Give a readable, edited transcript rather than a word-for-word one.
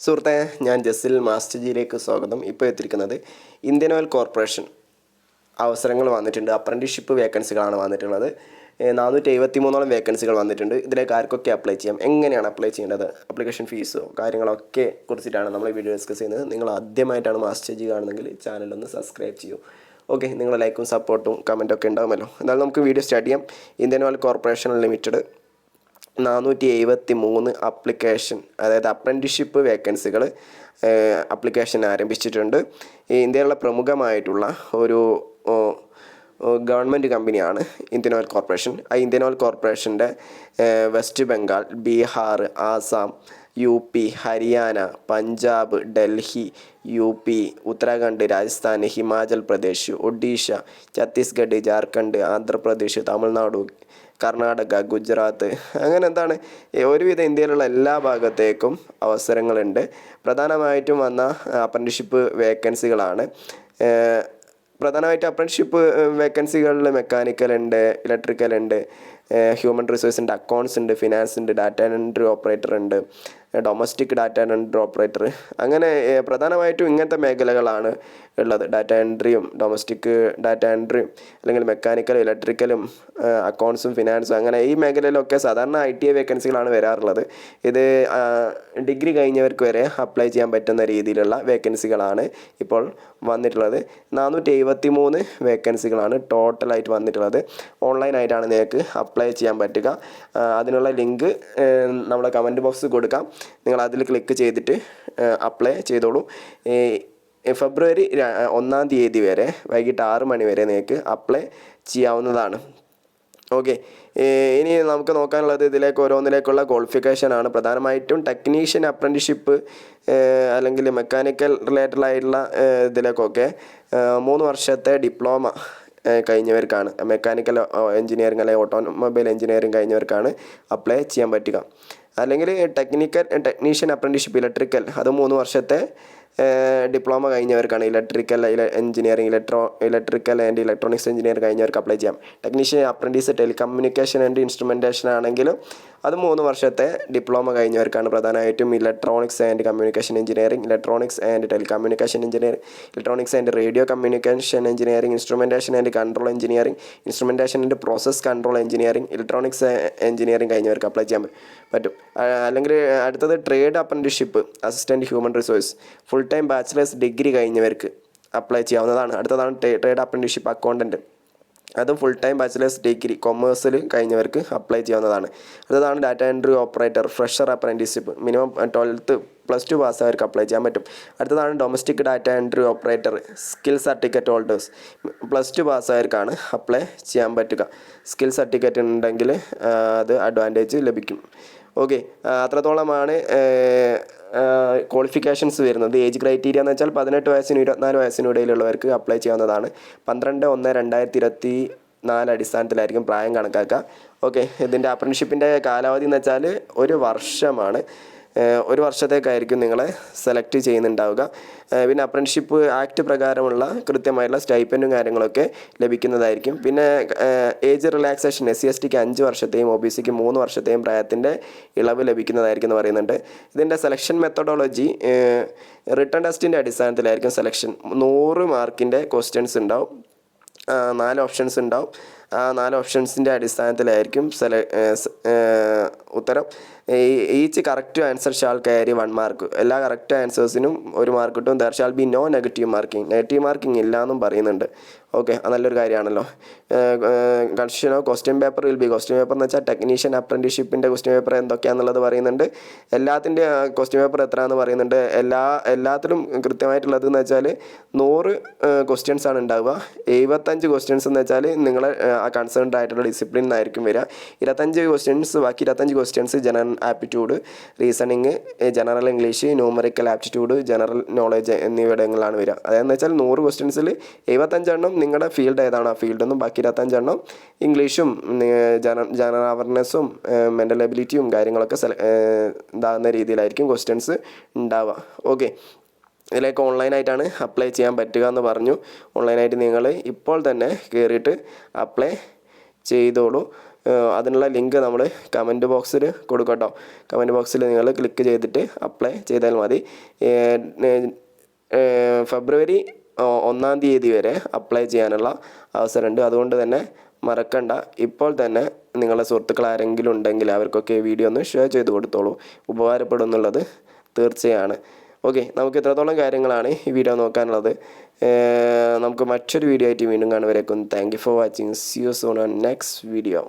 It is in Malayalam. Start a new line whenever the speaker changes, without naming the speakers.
സുഹൃത്തെ, ഞാൻ ജസിൽ മാസ്റ്റർ ജിയിലേക്ക് സ്വാഗതം. ഇപ്പോൾ എത്തിയിരിക്കുന്നത് ഇന്ത്യൻ ഓയിൽ കോർപ്പറേഷൻ അവസരങ്ങൾ വന്നിട്ടുണ്ട്. അപ്രൻറ്റീസ്ഷിപ്പ് വേക്കൻസികളാണ് വന്നിട്ടുള്ളത്. 473 വേക്കൻസികൾ വന്നിട്ടുണ്ട്. ഇതിലേക്ക് ആർക്കൊക്കെ അപ്ലൈ ചെയ്യാം, എങ്ങനെയാണ് അപ്ലൈ ചെയ്യേണ്ടത്, അപ്ലിക്കേഷൻ ഫീസോ കാര്യങ്ങളൊക്കെ കുറിച്ചിട്ടാണ് നമ്മൾ ഈ വീഡിയോ ഡിസ്കസ് ചെയ്യുന്നത്. നിങ്ങൾ ആദ്യമായിട്ടാണ് മാസ്റ്റർ ജി കാണുന്നതെങ്കിൽ ചാനലൊന്ന് സബ്സ്ക്രൈബ് ചെയ്യൂ. ഓക്കെ, നിങ്ങളുടെ ലൈക്കും സപ്പോർട്ടും കമൻറ്റൊക്കെ ഉണ്ടാകുമല്ലോ. എന്നാലും നമുക്ക് വീഡിയോ സ്റ്റാർട്ട് ചെയ്യാം. Indian oil corporation limited 473 application, അതായത് അപ്രൻറ്റീസ്ഷിപ്പ് വേക്കൻസികൾ അപ്ലിക്കേഷൻ ആരംഭിച്ചിട്ടുണ്ട്. ഇന്ത്യയിലുള്ള പ്രമുഖമായിട്ടുള്ള ഒരു ഗവൺമെൻറ് കമ്പനിയാണ് ഇന്ത്യൻ ഓയിൽ കോർപ്പറേഷൻ. ആ ഇന്ത്യൻ ഓയിൽ കോർപ്പറേഷൻ്റെ വെസ്റ്റ് ബംഗാൾ, ബീഹാർ, ആസാം, UP, ഹരിയാന, പഞ്ചാബ്, ഡൽഹി, UP, ഉത്തരാഖണ്ഡ്, രാജസ്ഥാൻ, ഹിമാചൽ പ്രദേശ്, ഒഡീഷ, ഛത്തീസ്ഗഡ്, ജാർഖണ്ഡ്, ആന്ധ്രാപ്രദേശ്, തമിഴ്നാട്, കർണാടക, ഗുജറാത്ത്, അങ്ങനെ ഒരുവിധം ഇന്ത്യയിലുള്ള എല്ലാ ഭാഗത്തേക്കും അവസരങ്ങളുണ്ട്. പ്രധാനമായിട്ടും വന്ന അപ്രൻറ്റീസ്ഷിപ്പ് വേക്കൻസികളാണ്. പ്രധാനമായിട്ടും അപ്രൻറ്റീസ്ഷിപ്പ് വേക്കൻസികളിൽ മെക്കാനിക്കൽ ഉണ്ട്, ഇലക്ട്രിക്കൽ ഉണ്ട്, ഹ്യൂമൻ റിസോഴ്സ് ഉണ്ട്, അക്കൗണ്ട്സ് ഉണ്ട്, ഫിനാൻസ് ഉണ്ട്, ഡാറ്റ എൻട്രി ഓപ്പറേറ്റർ ഉണ്ട്, ഡൊമസ്റ്റിക് ഡാറ്റ എൻട്രി ഓപ്പറേറ്റർ, അങ്ങനെ പ്രധാനമായിട്ടും ഇങ്ങനത്തെ മേഖലകളാണ് ഉള്ളത്. ഡാറ്റ എൻട്രിയും ഡൊമസ്റ്റിക് ഡാറ്റ എൻട്രിയും അല്ലെങ്കിൽ മെക്കാനിക്കലും ഇലക്ട്രിക്കലും അക്കൗണ്ട്സും ഫിനാൻസും, അങ്ങനെ ഈ മേഖലയിലൊക്കെ സാധാരണ ITA വേക്കൻസികളാണ് വരാറുള്ളത്. ഇത് ഡിഗ്രി കഴിഞ്ഞവർക്ക് വരെ അപ്ലൈ ചെയ്യാൻ പറ്റുന്ന രീതിയിലുള്ള വേക്കൻസികളാണ് ഇപ്പോൾ വന്നിട്ടുള്ളത്. 473 വേക്കൻസികളാണ് ടോട്ടലായിട്ട് വന്നിട്ടുള്ളത്. ഓൺലൈനായിട്ടാണ് നിങ്ങൾക്ക് അപ്ലൈ ചെയ്യാൻ പറ്റുക. അതിനുള്ള ലിങ്ക് നമ്മുടെ കമൻറ്റ് ബോക്സിൽ കൊടുക്കാം. നിങ്ങൾ അതിൽ ക്ലിക്ക് ചെയ്തിട്ട് അപ്ലൈ ചെയ്തോളൂ. ഫെബ്രുവരി 1-ാം തീയതി വരെ വൈകിട്ട് 6 മണി വരെ നിങ്ങൾക്ക് അപ്ലൈ ചെയ്യാവുന്നതാണ്. ഓക്കെ, ഇനി നമുക്ക് നോക്കാനുള്ളത് ഇതിലേക്ക് ഓരോന്നിലേക്കുള്ള ക്വാളിഫിക്കേഷനാണ്. പ്രധാനമായിട്ടും ടെക്നീഷ്യൻ അപ്രൻറ്റീസ്ഷിപ്പ് അല്ലെങ്കിൽ മെക്കാനിക്കൽ റിലേറ്റഡ് ആയിട്ടുള്ള ഇതിലേക്കൊക്കെ 3 വർഷത്തെ ഡിപ്ലോമ കഴിഞ്ഞവർക്കാണ്, മെക്കാനിക്കൽ എഞ്ചിനീയറിംഗ് അല്ലെങ്കിൽ ഓട്ടോമൊബൈൽ എഞ്ചിനീയറിംഗ് കഴിഞ്ഞവർക്കാണ് അപ്ലൈ ചെയ്യാൻ പറ്റുക. അല്ലെങ്കിൽ ടെക്നീഷ്യൻ അപ്രൻറ്റീസ്ഷിപ്പ് ഇലക്ട്രിക്കൽ, അത് 3 വർഷത്തെ ഡിപ്ലോമ കഴിഞ്ഞവർക്കാണ്. Electrical engineering, electrical and electronics engineering കഴിഞ്ഞവർക്ക് അപ്ലൈ ചെയ്യാം. Technician apprentice telecommunication and instrumentation ആണെങ്കിലും അത് 3 വർഷത്തെ ഡിപ്ലോമ കഴിഞ്ഞവർക്കാണ്. പ്രധാനമായിട്ടും electronics and communication engineering, electronics and telecommunication engineering, electronics and radio communication engineering, instrumentation and control engineering, instrumentation and process control engineering, electronics engineering കഴിഞ്ഞവർക്ക് അപ്ലൈ ചെയ്യാൻ പറ്റും. അല്ലെങ്കിൽ അടുത്തത് trade apprenticeship assistant human resource, full time bachelors degree കഴിഞ്ഞവർക്ക് അപ്ലൈ ചെയ്യാവുന്നതാണ്. അടുത്തതാണ് ട്രേഡ് അപ്രൻറ്റീസ്ഷിപ്പ് അക്കൗണ്ടൻറ്റ്, അതും ഫുൾ ടൈം ബാച്ചിലേഴ്സ് ഡിഗ്രി കൊമേഴ്സിൽ കഴിഞ്ഞവർക്ക് അപ്ലൈ ചെയ്യാവുന്നതാണ്. അടുത്തതാണ് data entry operator fresher apprenticeship, minimum 12th +2 പാസ്സായവർക്ക് അപ്ലൈ ചെയ്യാൻ പറ്റും. അടുത്തതാണ് domestic data entry operator skill certificate holders, +2 പാസ്സായവർക്കാണ് അപ്ലൈ ചെയ്യാൻ പറ്റുക. സ്കിൽ സർട്ടിഫിക്കറ്റ് ഉണ്ടെങ്കിൽ അത് അഡ്വാൻറ്റേജ് ലഭിക്കും. ഓക്കെ, അത്രത്തോളമാണ് ക്വാളിഫിക്കേഷൻസ് വരുന്നത്. ഏജ് ക്രൈറ്റീരിയ എന്ന് വെച്ചാൽ 18 വയസ്സിനും 24 വയസ്സിനും ഇടയിലുള്ളവർക്ക് അപ്ലൈ ചെയ്യാവുന്നതാണ്. 12/1/2024 അടിസ്ഥാനത്തിലായിരിക്കും പ്രായം കണക്കാക്കുക. ഓക്കെ, ഇതിൻ്റെ അപ്രൻറ്റീസ്ഷിപ്പിൻ്റെ കാലാവധി എന്ന് വെച്ചാൽ 1 വർഷമാണ്. 1 വർഷത്തേക്കായിരിക്കും നിങ്ങളെ സെലക്ട് ചെയ്യുന്നുണ്ടാവുക. പിന്നെ അപ്രൻറ്റീസ്ഷിപ്പ് ആക്ട് പ്രകാരമുള്ള കൃത്യമായിട്ടുള്ള സ്റ്റൈപ്പൻറ്റും കാര്യങ്ങളൊക്കെ ലഭിക്കുന്നതായിരിക്കും. പിന്നെ ഏജ് റിലാക്സേഷൻ SC/STക്ക് 5 വർഷത്തെയും OBCക്ക് 3 വർഷത്തെയും പ്രായത്തിൻ്റെ ഇളവ് ലഭിക്കുന്നതായിരിക്കും എന്ന് പറയുന്നുണ്ട്. ഇതിൻ്റെ സെലക്ഷൻ മെത്തഡോളജി റിട്ടൺ ടെസ്റ്റിൻ്റെ അടിസ്ഥാനത്തിലായിരിക്കും സെലക്ഷൻ. 100 മാർക്കിൻ്റെ ക്വസ്റ്റ്യൻസ് ഉണ്ടാവും, 4 ഓപ്ഷൻസ് ഉണ്ടാവും. ആ 4 ഓപ്ഷൻസിൻ്റെ അടിസ്ഥാനത്തിലായിരിക്കും ഉത്തരം. Each correct answer shall carry 1 mark. എല്ലാ കറക്റ്റ് ആൻസേഴ്സിനും 1 മാർക്ക് കിട്ടും. There shall be no negative marking. Negative marking ഇല്ല എന്നും പറയുന്നുണ്ട്. ഓക്കെ, അത് നല്ലൊരു കാര്യമാണല്ലോ. Construction of question paper will be, question paper എന്ന് വെച്ചാൽ ടെക്നീഷ്യൻ അപ്രൻറ്റീസ്ഷിപ്പിൻ്റെ ക്വസ്റ്റ്യൻ പേപ്പർ എന്തൊക്കെയാണെന്നുള്ളത് പറയുന്നുണ്ട്. എല്ലാത്തിൻ്റെ ക്വസ്റ്റ്യൻ പേപ്പർ എത്രയാണെന്ന് പറയുന്നുണ്ട്. എല്ലാത്തിലും കൃത്യമായിട്ടുള്ളത് എന്ന് വെച്ചാൽ 100 ക്വസ്റ്റ്യൻസ് ആണ് ഉണ്ടാവുക. 75 ക്വസ്റ്റ്യൻസ് എന്ന് വെച്ചാൽ നിങ്ങളെ ആ കൺസേൺഡ് ആയിട്ടുള്ള ഡിസിപ്ലിൻ എന്നായിരിക്കും വരിക. 25 ക്വസ്റ്റ്യൻസ്, ബാക്കി 25 questions general aptitude, reasoning, general English, numerical aptitude, general knowledge എന്നിവിടങ്ങളിലാണ് വരിക. അതെന്ന് വെച്ചാൽ 100 ക്വസ്റ്റ്യൻസിൽ 75 എണ്ണം നിങ്ങളുടെ ഫീൽഡ് ഏതാണോ ആ ഫീൽഡെന്നും, ബാക്കി 25 എണ്ണം ഇംഗ്ലീഷും ജനറൽ അവയർനെസ്സും മെൻ്റൽ എബിലിറ്റിയും കാര്യങ്ങളൊക്കെ ഇതാകുന്ന രീതിയിലായിരിക്കും ക്വസ്റ്റ്യൻസ് ഉണ്ടാവുക. ഓക്കെ, ഇതിലേക്ക് ഓൺലൈനായിട്ടാണ് അപ്ലൈ ചെയ്യാൻ പറ്റുക എന്ന് പറഞ്ഞു. ഓൺലൈനായിട്ട് നിങ്ങൾ ഇപ്പോൾ തന്നെ കയറിയിട്ട് അപ്ലൈ ചെയ്തോളൂ. അതിനുള്ള ലിങ്ക് നമ്മൾ കമൻറ്റ് ബോക്സിൽ കൊടുക്കാം കേട്ടോ. കമൻറ്റ് ബോക്സിൽ നിങ്ങൾ ക്ലിക്ക് ചെയ്തിട്ട് അപ്ലൈ ചെയ്താൽ മതി. ഫെബ്രുവരി 1-ാം തീയതി വരെ അപ്ലൈ ചെയ്യാനുള്ള അവസരമുണ്ട്. അതുകൊണ്ട് തന്നെ മറക്കണ്ട, ഇപ്പോൾ തന്നെ നിങ്ങളുടെ സുഹൃത്തുക്കൾ ആരെങ്കിലും ഉണ്ടെങ്കിൽ അവർക്കൊക്കെ ഈ വീഡിയോ ഒന്ന് ഷെയർ ചെയ്ത് കൊടുത്തോളൂ. ഉപകാരപ്പെടും എന്നുള്ളത് തീർച്ചയാണ്. ഓക്കെ, നമുക്ക് ഇത്രത്തോളം കാര്യങ്ങളാണ് ഈ വീഡിയോ നോക്കാനുള്ളത്. നമുക്ക് മറ്റൊരു വീഡിയോ ആയിട്ട് വീണ്ടും കാണുവരേക്കും. Thank you for watching. See you soon on next video.